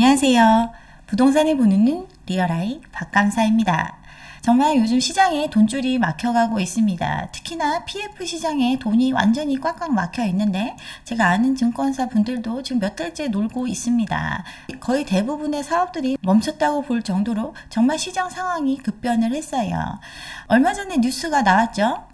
안녕하세요. 부동산을 보는 눈 리얼아이 박감사입니다. 정말 요즘 시장에 돈줄이 막혀가고 있습니다. 특히나 PF 시장에 돈이 완전히 꽉꽉 막혀 있는데 제가 아는 증권사 분들도 지금 몇 달째 놀고 있습니다. 거의 대부분의 사업들이 멈췄다고 볼 정도로 정말 시장 상황이 급변을 했어요. 얼마 전에 뉴스가 나왔죠.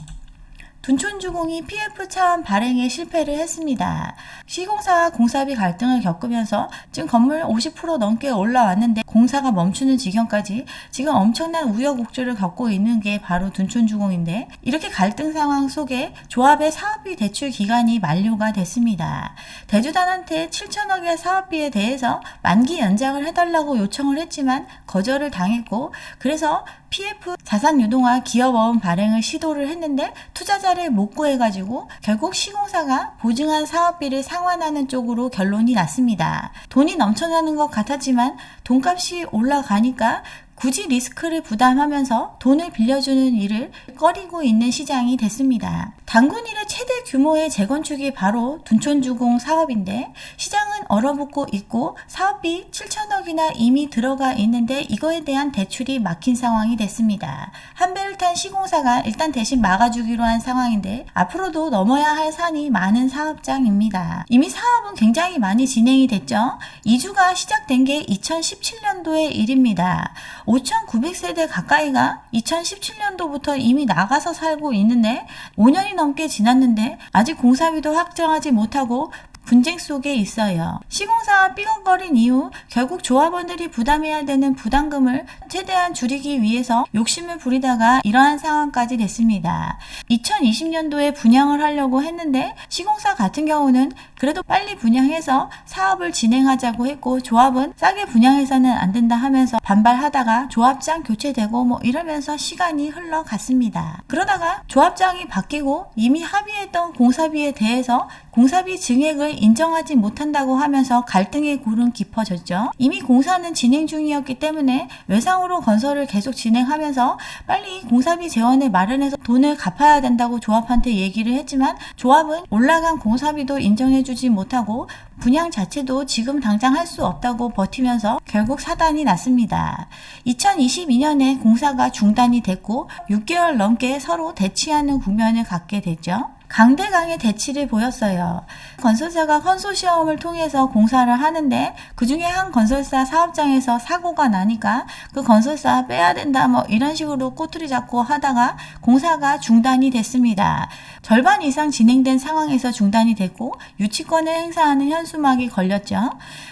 둔촌주공이 PF 차원 발행에 실패를 했습니다. 시공사와 공사비 갈등을 겪으면서 지금 건물 50% 넘게 올라왔는데 공사가 멈추는 지경까지 지금 엄청난 우여곡절을 겪고 있는 게 바로 둔촌주공인데, 이렇게 갈등 상황 속에 조합의 사업비 대출 기간이 만료가 됐습니다. 대주단한테 7천억의 사업비에 대해서 만기 연장을 해달라고 요청을 했지만 거절을 당했고, 그래서 PF 자산 유동화 기업어음 발행을 시도를 했는데 투자자를 못 구해가지고 결국 시공사가 보증한 사업비를 상환하는 쪽으로 결론이 났습니다. 돈이 넘쳐나는 것 같았지만 돈값이 올라가니까 굳이 리스크를 부담하면서 돈을 빌려주는 일을 꺼리고 있는 시장이 됐습니다. 단군 이래 최대 규모의 재건축이 바로 둔촌주공 사업인데, 시장은 얼어붙고 있고 사업비 7천억이나 이미 들어가 있는데 이거에 대한 대출이 막힌 상황이 됐습니다. 한 배를 탄 시공사가 일단 대신 막아주기로 한 상황인데 앞으로도 넘어야 할 산이 많은 사업장입니다. 이미 사업은 굉장히 많이 진행이 됐죠. 이주가 시작된 게 2017년도의 일입니다. 5,900세대 가까이가 2017년도부터 이미 나가서 살고 있는데 5년이 넘게 지났는데 아직 공사비도 확정하지 못하고 분쟁 속에 있어요. 시공사와 삐걱거린 이후 결국 조합원들이 부담해야 되는 부담금을 최대한 줄이기 위해서 욕심을 부리다가 이러한 상황까지 됐습니다. 2020년도에 분양을 하려고 했는데 시공사 같은 경우는 그래도 빨리 분양해서 사업을 진행하자고 했고, 조합은 싸게 분양해서는 안 된다 하면서 반발하다가 조합장 교체되고 이러면서 시간이 흘러갔습니다. 그러다가 조합장이 바뀌고 이미 합의했던 공사비에 대해서 공사비 증액을 인정하지 못한다고 하면서 갈등의 골은 깊어졌죠. 이미 공사는 진행 중이었기 때문에 외상으로 건설을 계속 진행하면서 빨리 공사비 재원을 마련해서 돈을 갚아야 된다고 조합한테 얘기를 했지만, 조합은 올라간 공사비도 인정해주지 못하고 분양 자체도 지금 당장 할 수 없다고 버티면서 결국 사단이 났습니다. 2022년에 공사가 중단이 됐고 6개월 넘게 서로 대치하는 국면을 갖게 됐죠. 강대강의 대치를 보였어요. 건설사가 컨소시엄을 통해서 공사를 하는데 그 중에 한 건설사 사업장에서 사고가 나니까 그 건설사 빼야 된다 이런 식으로 꼬투리 잡고 하다가 공사가 중단이 됐습니다. 절반 이상 진행된 상황에서 중단이 됐고 유치권을 행사하는 현수막이 걸렸죠.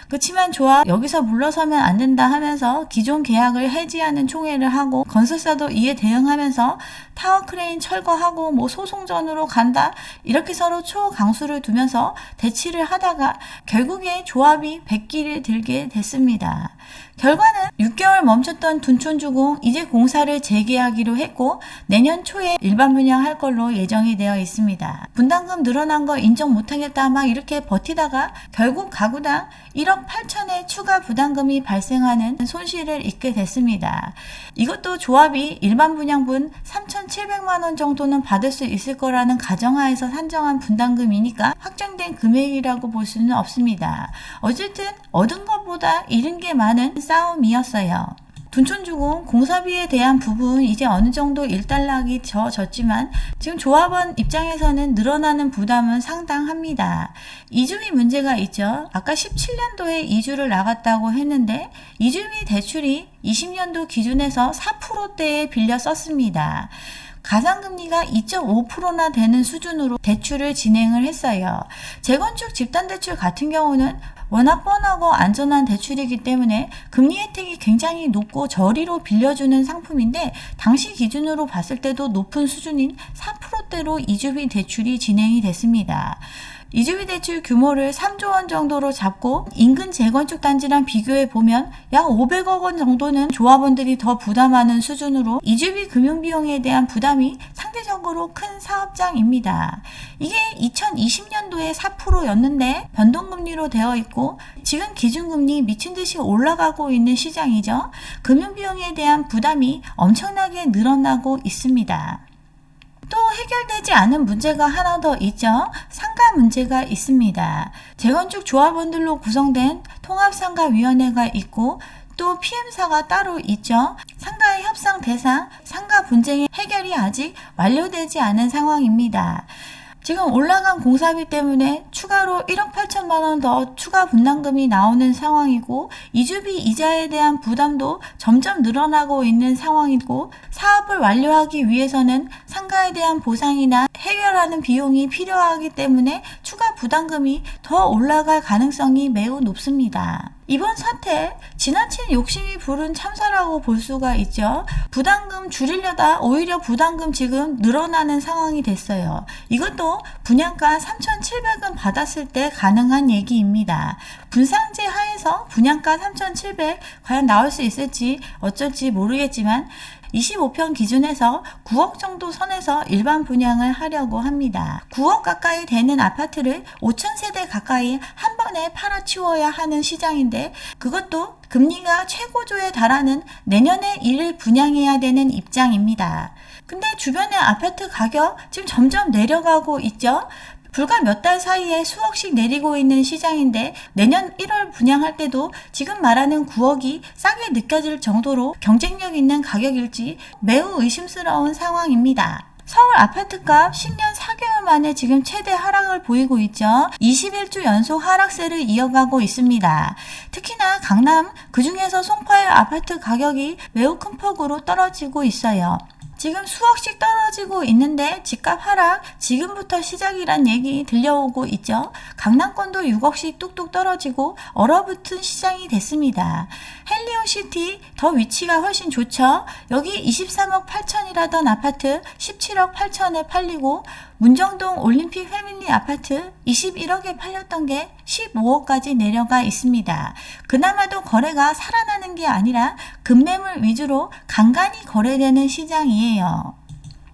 그렇지만 조합 여기서 물러서면 안 된다 하면서 기존 계약을 해지하는 총회를 하고, 건설사도 이에 대응하면서 타워 크레인 철거하고 소송전으로 간다, 이렇게 서로 초강수를 두면서 대치를 하다가 결국에 조합이 백기를 들게 됐습니다. 결과는 6개월 멈췄던 둔촌주공 이제 공사를 재개하기로 했고 내년 초에 일반 분양할 걸로 예정이 되어 있습니다. 분담금 늘어난 거 인정 못하겠다 이렇게 버티다가 결국 가구당 1억 8천의 추가 부담금이 발생하는 손실을 입게 됐습니다. 이것도 조합이 일반 분양분 3,700만 원 정도는 받을 수 있을 거라는 가정하에서 산정한 분담금이니까 확정된 금액이라고 볼 수는 없습니다. 어쨌든 얻은 것보다 잃은 게 많은 싸움이었어요. 둔촌주공 공사비에 대한 부분 이제 어느 정도 일단락이 졌지만 지금 조합원 입장에서는 늘어나는 부담은 상당합니다. 이주비 문제가 있죠. 아까 17년도에 이주를 나갔다고 했는데 이주비 대출이 20년도 기준에서 4%대에 빌려 썼습니다. 가상금리가 2.5%나 되는 수준으로 대출을 진행을 했어요. 재건축 집단대출 같은 경우는 워낙 뻔하고 안전한 대출이기 때문에 금리 혜택이 굉장히 높고 저리로 빌려주는 상품인데 당시 기준으로 봤을 때도 높은 수준인 4%대로 이주비 대출이 진행이 됐습니다. 이주비 대출 규모를 3조 원 정도로 잡고 인근 재건축 단지랑 비교해 보면 약 500억 원 정도는 조합원들이 더 부담하는 수준으로 이주비 금융비용에 대한 부담이 상대적으로 큰 사업장입니다. 이게 2020년도에 4%였는데 변동금리로 되어 있고 지금 기준금리 미친 듯이 올라가고 있는 시장이죠. 금융비용에 대한 부담이 엄청나게 늘어나고 있습니다. 또 해결되지 않은 문제가 하나 더 있죠. 상가 문제가 있습니다. 재건축 조합원들로 구성된 통합상가위원회가 있고 또 PM사가 따로 있죠. 상가의 협상 대상, 상가 분쟁의 해결이 아직 완료되지 않은 상황입니다. 지금 올라간 공사비 때문에 추가로 1억 8천만 원 더 추가 분담금이 나오는 상황이고 이주비 이자에 대한 부담도 점점 늘어나고 있는 상황이고 사업을 완료하기 위해서는 상가에 대한 보상이나 해결하는 비용이 필요하기 때문에 추가 부담금이 더 올라갈 가능성이 매우 높습니다. 이번 사태 지나친 욕심이 부른 참사라고 볼 수가 있죠. 부담금 줄이려다 오히려 부담금 지금 늘어나는 상황이 됐어요. 이것도 분양가 3,700원 받았을 때 가능한 얘기입니다. 분상제 하에서 분양가 3,700 과연 나올 수 있을지 어쩔지 모르겠지만 25평 기준에서 9억 정도 선에서 일반 분양을 하려고 합니다. 9억 가까이 되는 아파트를 5,000세대 가까이 한 번에 팔아치워야 하는 시장인데 그것도 금리가 최고조에 달하는 내년에 이를 분양해야 되는 입장입니다. 근데 주변의 아파트 가격 지금 점점 내려가고 있죠. 불과 몇 달 사이에 수억씩 내리고 있는 시장인데 내년 1월 분양할 때도 지금 말하는 9억이 싸게 느껴질 정도로 경쟁력 있는 가격일지 매우 의심스러운 상황입니다. 서울 아파트값 10년 4개월 만에 지금 최대 하락을 보이고 있죠. 21주 연속 하락세를 이어가고 있습니다. 특히나 강남, 그중에서 송파의 아파트 가격이 매우 큰 폭으로 떨어지고 있어요. 지금 수억씩 떨어지고 있는데 집값 하락 지금부터 시작이란 얘기 들려오고 있죠. 강남권도 6억씩 뚝뚝 떨어지고 얼어붙은 시장이 됐습니다. 헬리온시티 더 위치가 훨씬 좋죠. 여기 23억 8천이라던 아파트 17억 8천에 팔리고 문정동 올림픽 패밀리 아파트 21억에 팔렸던 게 15억까지 내려가 있습니다. 그나마도 거래가 살아나는 게 아니라 급매물 위주로 간간히 거래되는 시장이에요.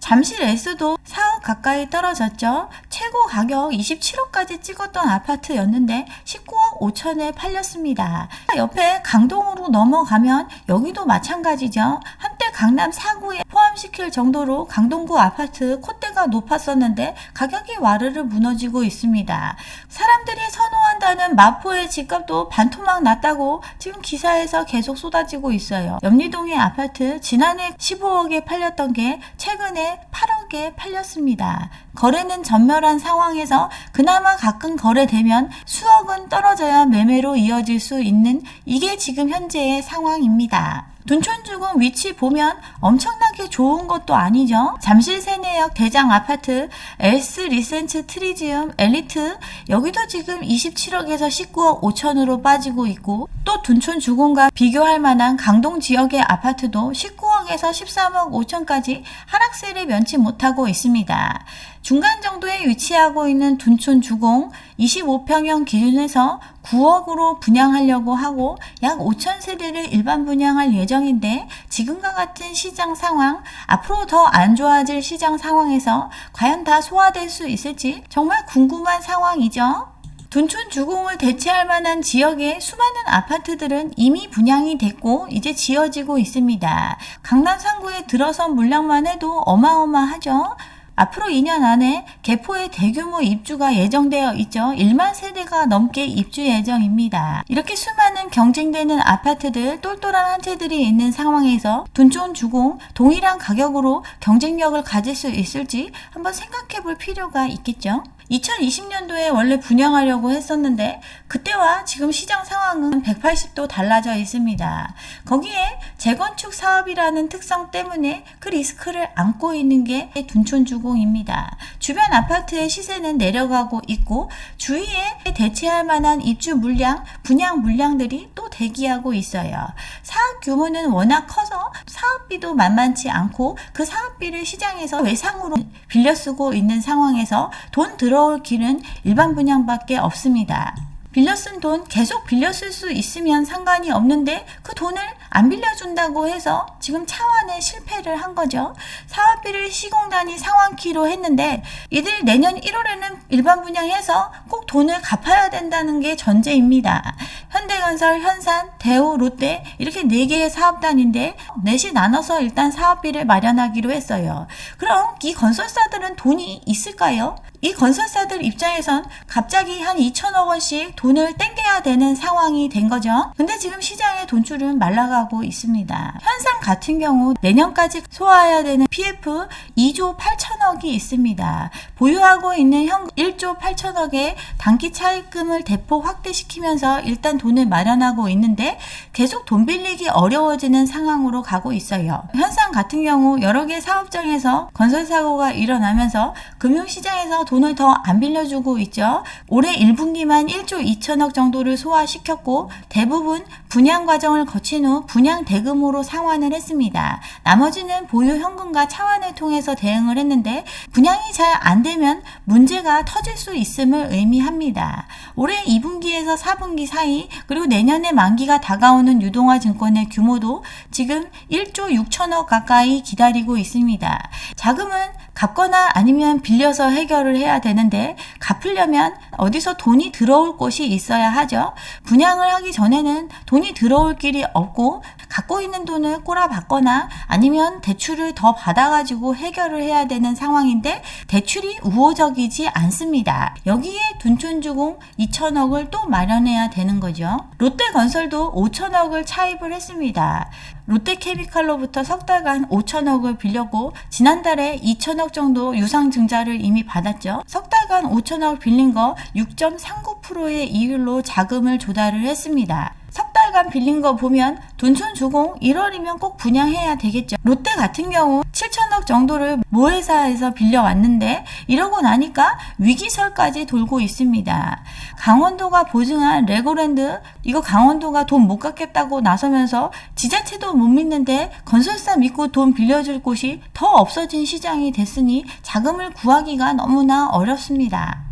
잠실 S도 4억 가까이 떨어졌죠. 최고 가격 27억까지 찍었던 아파트였는데 19억 5천에 팔렸습니다. 옆에 강동으로 넘어가면 여기도 마찬가지죠. 한때 강남 4구에 포함시킬 정도로 강동구 아파트 콧대가 높았었는데 가격이 와르르 무너지고 있습니다. 사람들이 선호한다는 마포의 집값도 반토막 났다고 지금 기사에서 계속 쏟아지고 있어요. 염리동의 아파트 지난해 15억에 팔렸던 게 최근에 8억에 팔렸습니다. 거래는 전멸한 상황에서 그나마 가끔 거래되면 수억은 떨어져야 매매로 이어질 수 있는 이게 지금 현재의 상황입니다. 둔촌주공 위치 보면 엄청나게 좋은 것도 아니죠. 잠실 세내역 대장 아파트 엘스 리센츠 트리지움 엘리트 여기도 지금 27억에서 19억 5천으로 빠지고 있고 또 둔촌주공과 비교할 만한 강동 지역의 아파트도 19억에서 13억 5천까지 하락세를 면치 못하고 있습니다. 중간 정도에 위치하고 있는 둔촌주공 25평형 기준에서 9억으로 분양하려고 하고 약 5천 세대를 일반 분양할 예정인데 지금과 같은 시장 상황, 앞으로 더 안 좋아질 시장 상황에서 과연 다 소화될 수 있을지 정말 궁금한 상황이죠. 둔촌주공을 대체할 만한 지역의 수많은 아파트들은 이미 분양이 됐고 이제 지어지고 있습니다. 강남 3구에 들어선 물량만 해도 어마어마하죠. 앞으로 2년 안에 개포의 대규모 입주가 예정되어 있죠. 1만 세대가 넘게 입주 예정입니다. 이렇게 수많은 경쟁되는 아파트들, 똘똘한 한 채들이 있는 상황에서 둔촌주공 동일한 가격으로 경쟁력을 가질 수 있을지 한번 생각해 볼 필요가 있겠죠. 2020년도에 원래 분양하려고 했었는데 그때와 지금 시장 상황은 180도 달라져 있습니다. 거기에 재건축 사업이라는 특성 때문에 그 리스크를 안고 있는 게 둔촌주공입니다. 주변 아파트의 시세는 내려가고 있고 주위에 대체할 만한 입주 물량, 분양 물량들이 또 대기하고 있어요. 사업 규모는 워낙 커서 사업비도 만만치 않고 그 사업비를 시장에서 외상으로 빌려 쓰고 있는 상황에서 돈 들어올 길은 일반 분양밖에 없습니다. 빌려 쓴 돈 계속 빌려 쓸 수 있으면 상관이 없는데 그 돈을 안 빌려준다고 해서 지금 차원의 실패를 한 거죠. 사업비를 시공단이 상환키로 했는데 이들 내년 1월에는 일반 분양해서 꼭 돈을 갚아야 된다는 게 전제입니다. 현대건설, 현산, 대우, 롯데 이렇게 4개의 사업단인데 넷이 나눠서 일단 사업비를 마련하기로 했어요. 그럼 이 건설사들은 돈이 있을까요? 이 건설사들 입장에선 갑자기 한 2천억 원씩 돈을 땡겨야 되는 상황이 된 거죠. 근데 지금 시장의 돈줄은 말라가고 있습니다. 현상 같은 경우 내년까지 소화해야 되는 PF 2조 8천억이 있습니다. 보유하고 있는 현금 1조 8천억의 단기 차입금을 대폭 확대시키면서 일단 돈을 마련하고 있는데 계속 돈 빌리기 어려워지는 상황으로 가고 있어요. 현상 같은 경우 여러 개 사업장에서 건설사고가 일어나면서 금융시장에서 돈을 더 안 빌려주고 있죠. 올해 1분기만 1조 2천억 정도를 소화시켰고 대부분 분양 과정을 거친 후 분양 대금으로 상환을 했습니다. 나머지는 보유 현금과 차환을 통해서 대응을 했는데 분양이 잘 안 되면 문제가 터질 수 있음을 의미합니다. 올해 2분기에서 4분기 사이 그리고 내년에 만기가 다가오는 유동화 증권의 규모도 지금 1조 6천억 가까이 기다리고 있습니다. 자금은 갚거나 아니면 빌려서 해결을 해야 되는데 갚으려면 어디서 돈이 들어올 곳이 있어야 하죠. 분양을 하기 전에는 돈이 들어올 길이 없고 갖고 있는 돈을 꼬라박거나 아니면 대출을 더 받아가지고 해결을 해야 되는 상황인데 대출이 우호적이지 않습니다. 여기에 둔촌주공 2천억을 또 마련해야 되는 거죠. 롯데건설도 5천억을 차입을 했습니다. 롯데케미칼로부터 석 달간 5천억을 빌렸고 지난달에 2천억 정도 유상증자를 이미 받았죠. 석 달간 5천억 빌린 거 6.39%의 이율로 자금을 조달을 했습니다. 석 달간 빌린 거 보면 둔촌주공 1월이면 꼭 분양해야 되겠죠. 롯데 같은 경우 7천억 정도를 모회사에서 빌려왔는데 이러고 나니까 위기설까지 돌고 있습니다. 강원도가 보증한 레고랜드 이거 강원도가 돈 못 갚겠다고 나서면서 지자체도 못 믿는데 건설사 믿고 돈 빌려줄 곳이 더 없어진 시장이 됐으니 자금을 구하기가 너무나 어렵습니다.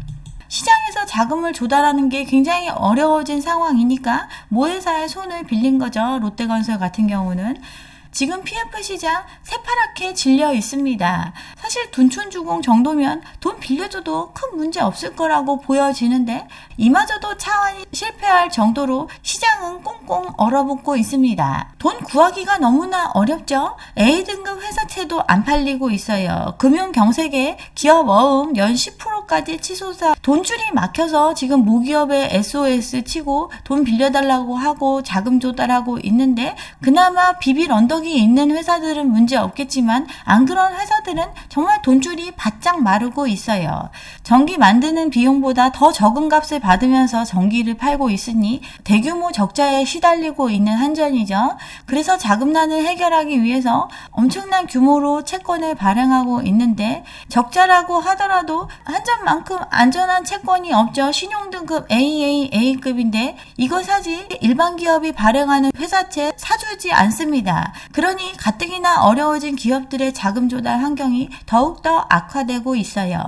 시장에서 자금을 조달하는 게 굉장히 어려워진 상황이니까 모회사의 손을 빌린 거죠. 롯데건설 같은 경우는. 지금 PF 시장 새파랗게 질려 있습니다. 사실 둔촌주공 정도면 돈 빌려줘도 큰 문제 없을 거라고 보여지는데 이마저도 차원이 실패할 정도로 시장은 꽁꽁 얼어붙고 있습니다. 돈 구하기가 너무나 어렵죠. A등급 회사채도 안 팔리고 있어요. 금융경색에 기업 어음 연 10%까지 치솟아 돈줄이 막혀서 지금 모기업에 SOS 치고 돈 빌려달라고 하고 자금 조달하고 있는데 그나마 비빌 언덕이 있는 회사들은 문제 없겠지만 안 그런 회사들은 정말 돈줄이 바짝 마르고 있어요. 전기 만드는 비용보다 더 적은 값을 받으면서 전기를 팔고 있으니 대규모 적자에 시달리고 있는 한전이죠. 그래서 자금난을 해결하기 위해서 엄청난 규모로 채권을 발행하고 있는데 적자라고 하더라도 한전만큼 안전한 채권이 없죠. 신용등급 AAA급인데 이거 사지 일반 기업이 발행하는 회사채 사주지 않습니다. 그러니 가뜩이나 어려워진 기업들의 자금 조달 환경이 더욱더 악화되고 있어요.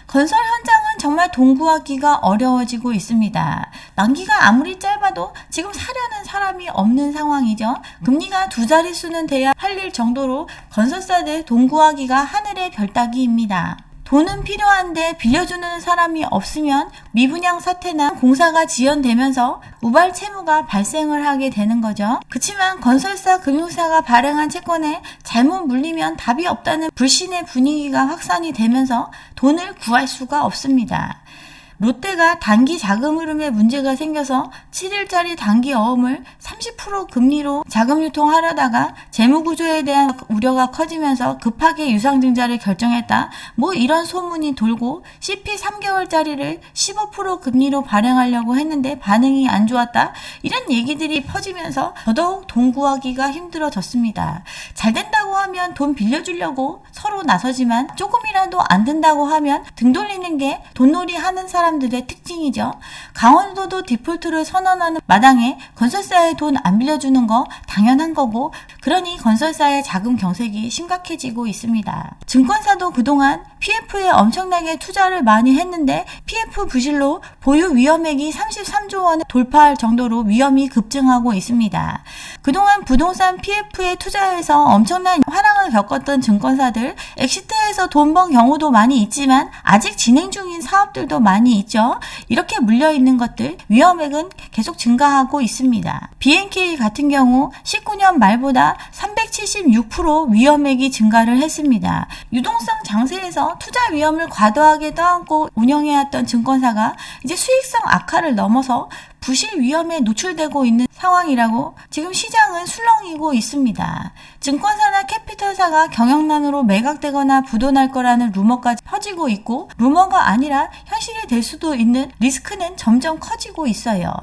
건설 현장은 정말 돈 구하기가 어려워지고 있습니다. 만기가 아무리 짧아도 지금 사려는 사람이 없는 상황이죠. 금리가 2자릿수는 돼야 팔릴 정도로 건설사들 돈 구하기가 하늘의 별따기입니다. 돈은 필요한데 빌려주는 사람이 없으면 미분양 사태나 공사가 지연되면서 우발 채무가 발생을 하게 되는 거죠. 그치만 건설사, 금융사가 발행한 채권에 잘못 물리면 답이 없다는 불신의 분위기가 확산이 되면서 돈을 구할 수가 없습니다. 롯데가 단기 자금 흐름에 문제가 생겨서 7일짜리 단기 어음을 30% 금리로 자금 유통하려다가 재무구조에 대한 우려가 커지면서 급하게 유상증자를 결정했다. 뭐 이런 소문이 돌고 CP 3개월짜리를 15% 금리로 발행하려고 했는데 반응이 안 좋았다. 이런 얘기들이 퍼지면서 더더욱 돈 구하기가 힘들어졌습니다. 잘 된다고 하면 돈 빌려주려고 서로 나서지만 조금이라도 안 된다고 하면 등 돌리는 게 돈놀이 하는 사람들의 특징이죠. 강원도도 디폴트를 선언하는 마당에 건설사에 돈 안 빌려주는 거 당연한 거고 그러니 건설사의 자금 경색이 심각해지고 있습니다. 증권사도 그동안 PF에 엄청나게 투자를 많이 했는데 PF 부실로 보유 위험액이 33조 원을 돌파할 정도로 위험이 급증하고 있습니다. 그동안 부동산 PF에 투자해서 엄청난 화랑을 겪었던 증권사들 엑시트해서 돈 번 경우도 많이 있지만 아직 진행 중인 사업들도 많이 있죠. 이렇게 물려있는 것들 위험액은 계속 증가하고 있습니다. BNK 같은 경우 19년 말보다 376% 위험액이 증가를 했습니다. 유동성 장세에서 투자 위험을 과도하게 떠안고 운영해왔던 증권사가 이제 수익성 악화를 넘어서 부실 위험에 노출되고 있는 상황이라고 지금 시장은 술렁이고 있습니다. 증권사나 캐피털사가 경영난으로 매각되거나 부도날 거라는 루머까지 퍼지고 있고 루머가 아니라 현실이 될 수도 있는 리스크는 점점 커지고 있어요.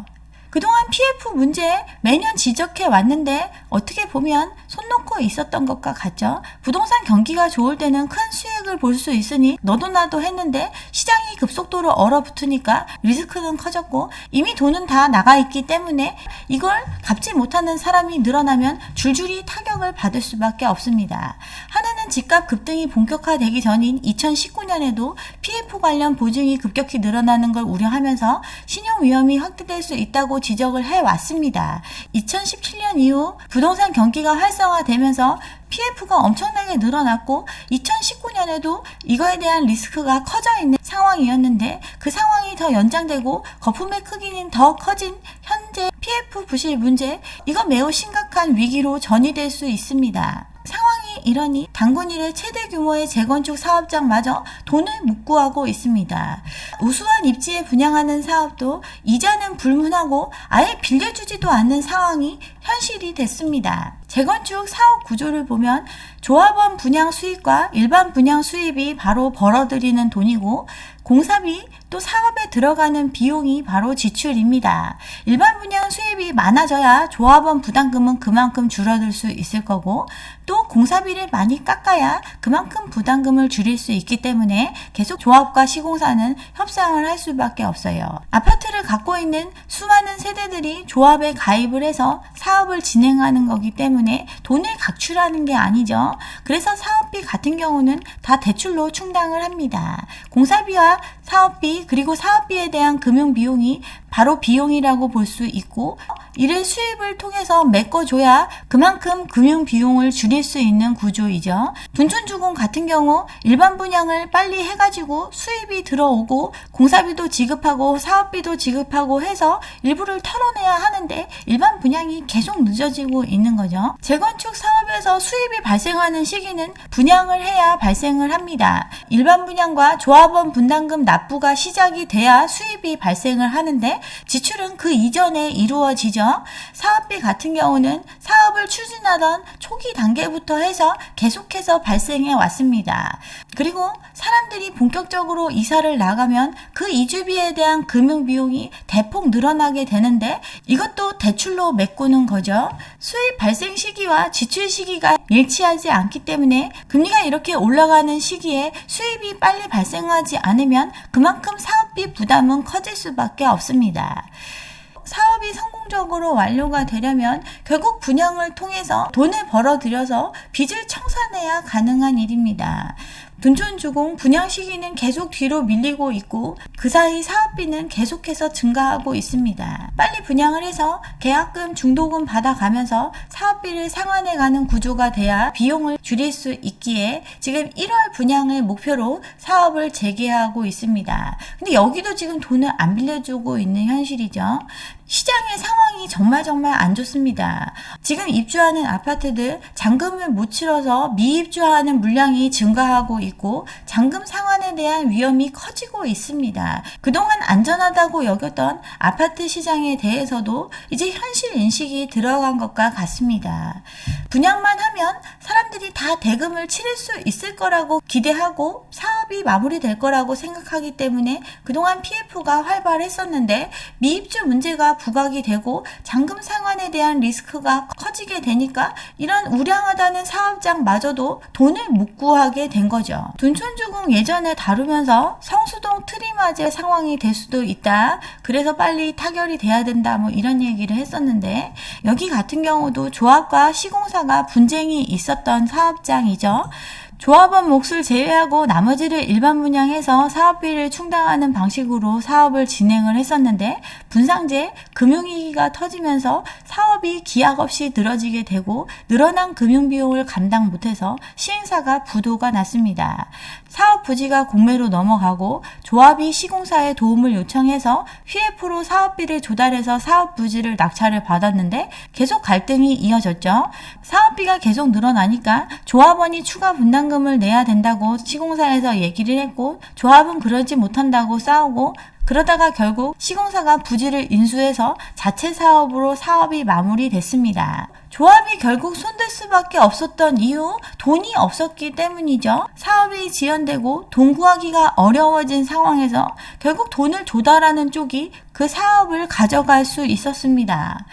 그동안 PF 문제 매년 지적해 왔는데 어떻게 보면 손 놓고 있었던 것과 같죠. 부동산 경기가 좋을 때는 큰 수익을 볼 수 있으니 너도 나도 했는데 시장이 급속도로 얼어붙으니까 리스크는 커졌고 이미 돈은 다 나가 있기 때문에 이걸 갚지 못하는 사람이 늘어나면 줄줄이 타격을 받을 수밖에 없습니다. 하나는 집값 급등이 본격화되기 전인 2019년에도 PF 관련 보증이 급격히 늘어나는 걸 우려하면서 신용 위험이 확대될 수 있다고 지적을 해왔습니다. 2017년 이후 부동산 경기가 활성화되면서 PF가 엄청나게 늘어났고 2019년에도 이거에 대한 리스크가 커져 있는 상황이었는데 그 상황이 더 연장되고 거품의 크기는 더 커진 현재 PF 부실 문제, 이거 매우 심각한 위기로 전이될 수 있습니다. 상황이 이러니 단군 이래 최대 규모의 재건축 사업장마저 돈을 묵구하고 있습니다. 우수한 입지에 분양하는 사업도 이자는 불문하고 아예 빌려주지도 않는 상황이 현실이 됐습니다. 재건축 사업 구조를 보면 조합원 분양 수익과 일반 분양 수입이 바로 벌어들이는 돈이고 공사비 또 사업에 들어가는 비용이 바로 지출입니다. 일반 분양 수입이 많아져야 조합원 부담금은 그만큼 줄어들 수 있을 거고 또 공사비를 많이 깎아야 그만큼 부담금을 줄일 수 있기 때문에 계속 조합과 시공사는 협상을 할 수밖에 없어요. 아파트를 갖고 있는 수많은 세대들이 조합에 가입을 해서 사업을 진행하는 거기 때문에 돈을 각출하는 게 아니죠. 그래서 사업비 같은 경우는 다 대출로 충당을 합니다. 공사비와 사업비 그리고 사업비에 대한 금융비용이 바로 비용이라고 볼 수 있고 이를 수입을 통해서 메꿔줘야 그만큼 금융비용을 줄일 수 있는 구조이죠. 둔촌주공 같은 경우 일반 분양을 빨리 해가지고 수입이 들어오고 공사비도 지급하고 사업비도 지급하고 해서 일부를 털어내야 하는데 일반 분양이 계속 늦어지고 있는 거죠. 재건축 사업에서 수입이 발생하는 시기는 분양을 해야 발생을 합니다. 일반 분양과 조합원 분담금 납부가 시작이 돼야 수입이 발생을 하는데 지출은 그 이전에 이루어지죠. 사업비 같은 경우는 사업을 추진하던 초기 단계부터 해서 계속해서 발생해 왔습니다. 그리고 사람들이 본격적으로 이사를 나가면 그 이주비에 대한 금융비용이 대폭 늘어나게 되는데 이것도 대출로 메꾸는 거죠. 수입 발생 시기와 지출 시기가 일치하지 않기 때문에 금리가 이렇게 올라가는 시기에 수입이 빨리 발생하지 않으면 그만큼 사업비 부담은 커질 수밖에 없습니다. 사업이 성공적으로 완료가 되려면 결국 분양을 통해서 돈을 벌어들여서 빚을 청산해야 가능한 일입니다. 둔촌주공 분양 시기는 계속 뒤로 밀리고 있고 그 사이 사업비는 계속해서 증가하고 있습니다. 빨리 분양을 해서 계약금, 중도금 받아가면서 사업비를 상환해가는 구조가 돼야 비용을 줄일 수 있기에 지금 1월 분양을 목표로 사업을 재개하고 있습니다. 근데 여기도 지금 돈을 안 빌려주고 있는 현실이죠. 시장의 상황이 정말 안 좋습니다. 지금 입주하는 아파트들 잔금을 못 치러서 미입주하는 물량이 증가하고 있고 잔금 상환에 대한 위험이 커지고 있습니다. 그동안 안전하다고 여겼던 아파트 시장에 대해서도 이제 현실 인식이 들어간 것과 같습니다. 분양만 하면 사람들이 다 대금을 치를 수 있을 거라고 기대하고 사업이 마무리될 거라고 생각하기 때문에 그동안 PF가 활발했었는데 미입주 문제가 부각이 되고 잔금 상환에 대한 리스크가 커지게 되니까 이런 우량하다는 사업장마저도 돈을 묵구하게 된 거죠. 둔촌주공 예전에 다루면서 성수동 트림화재 상황이 될 수도 있다. 그래서 빨리 타결이 돼야 된다. 뭐 이런 얘기를 했었는데 여기 같은 경우도 조합과 시공사가 시공사가 분쟁이 있었던 사업장이죠. 조합원 몫을 제외하고 나머지를 일반 분양해서 사업비를 충당하는 방식으로 사업을 진행을 했었는데 분상제 금융위기가 터지면서 사업이 기약 없이 늘어지게 되고 늘어난 금융비용을 감당 못해서 시행사가 부도가 났습니다. 사업 부지가 공매로 넘어가고 조합이 시공사에 도움을 요청해서 PF로 사업비를 조달해서 사업 부지를 낙찰을 받았는데 계속 갈등이 이어졌죠. 사업비가 계속 늘어나니까 조합원이 추가 분담금을 내야 된다고 시공사에서 얘기를 했고 조합은 그러지 못한다고 싸우고 그러다가 결국 시공사가 부지를 인수해서 자체 사업으로 사업이 마무리됐습니다. 조합이 결국 손댈 수밖에 없었던 이유 돈이 없었기 때문이죠. 사업이 지연되고 돈 구하기가 어려워진 상황에서 결국 돈을 조달하는 쪽이 그 사업을 가져갈 수 있었습니다.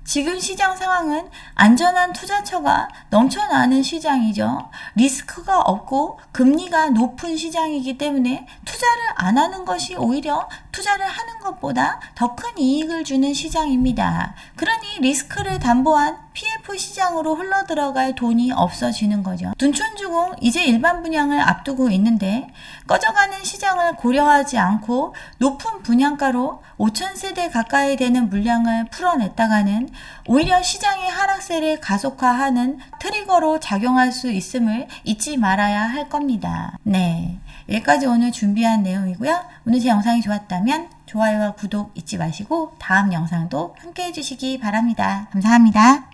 지금 시장 상황은 안전한 투자처가 넘쳐나는 시장이죠. 리스크가 없고 금리가 높은 시장이기 때문에 투자를 안 하는 것이 오히려 투자를 하는 것보다 더 큰 이익을 주는 시장입니다. 그러니 리스크를 담보한 PF 시장으로 흘러들어갈 돈이 없어지는 거죠. 둔촌주공 이제 일반 분양을 앞두고 있는데 꺼져가는 시장을 고려하지 않고 높은 분양가로 5,000세대 가까이 되는 물량을 풀어냈다가는 오히려 시장의 하락세를 가속화하는 트리거로 작용할 수 있음을 잊지 말아야 할 겁니다. 네, 여기까지 오늘 준비한 내용이고요. 오늘 제 영상이 좋았다면 좋아요와 구독 잊지 마시고 다음 영상도 함께 해주시기 바랍니다. 감사합니다.